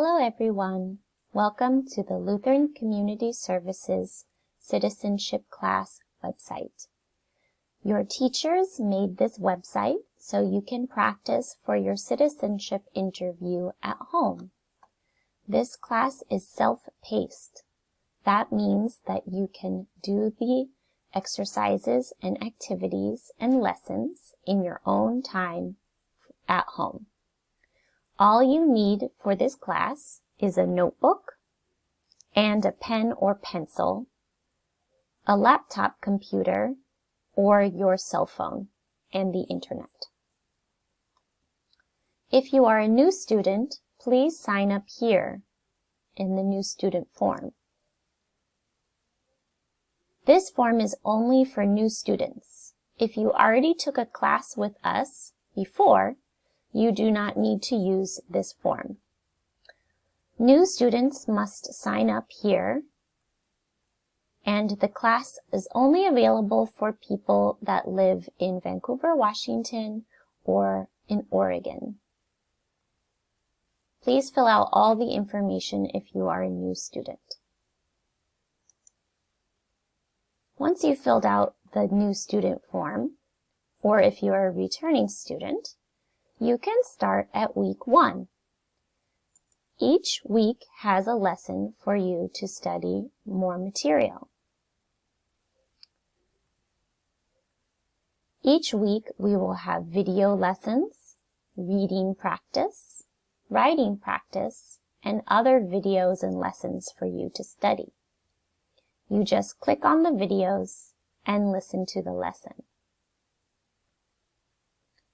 Hello everyone. Welcome to the Lutheran Community Services Citizenship Class website. Your teachers made this website so you can practice for your citizenship interview at home. This class is self-paced. That means that you can do the exercises and activities and lessons in your own time at home. All you need for this class is a notebook and a pen or pencil, a laptop computer, or your cell phone, and the internet. If you are a new student, please sign up here in the new student form. This form is only for new students. If you already took a class with us before, you do not need to use this form. New students must sign up here, and the class is only available for people that live in Vancouver, Washington, or in Oregon. Please fill out all the information if you are a new student. Once you've filled out the new student form, or if you are a returning student, you can start at week 1. Each week has a lesson for you to study more material. Each week we will have video lessons, reading practice, writing practice, and other videos and lessons for you to study. You just click on the videos and listen to the lesson.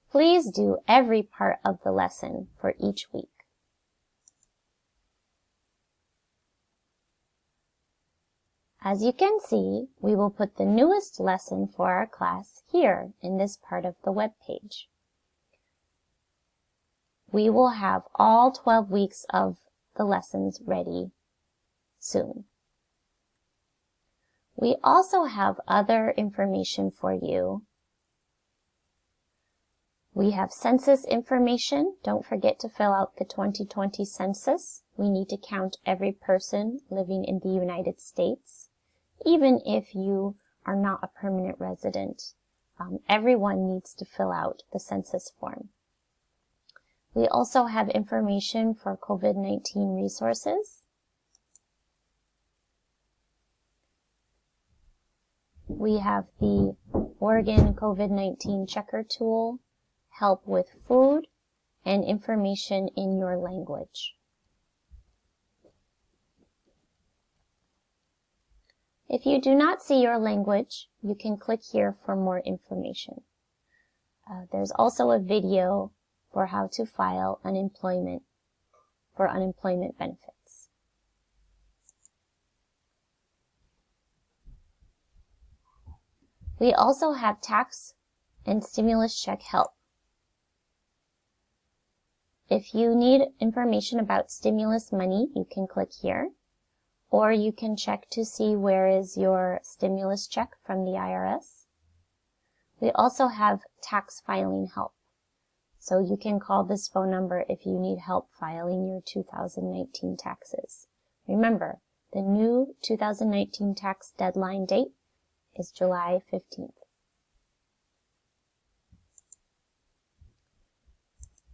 Please do every part of the lesson for each week. As you can see, we will put the newest lesson for our class here in this part of the web page. We will have all 12 weeks of the lessons ready soon. We also have other information for you. We have census information. Don't forget to fill out the 2020 census. We need to count every person living in the United States, even if you are not a permanent resident. Everyone needs to fill out the census form. We also have information for COVID-19 resources. We have the Oregon COVID-19 checker tool, help with food, and information in your language. If you do not see your language, you can click here for more information. There's also a video for how to file unemployment benefits. We also have tax and stimulus check help. If you need information about stimulus money, you can click here, or you can check to see where is your stimulus check from the IRS. We also have tax filing help, so you can call this phone number if you need help filing your 2019 taxes. Remember, the new 2019 tax deadline date is July 15th.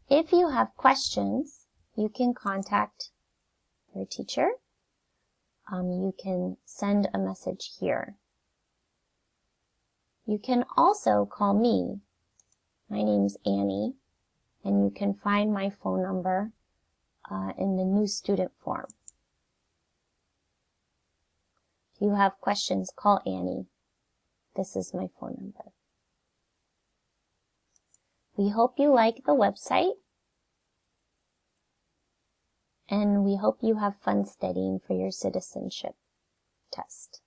If you have questions, you can contact your teacher. You can send a message here. You can also call me. My name's Annie, and you can find my phone number in the new student form. If you have questions, call Annie. This is my phone number. We hope you like the website, and we hope you have fun studying for your citizenship test.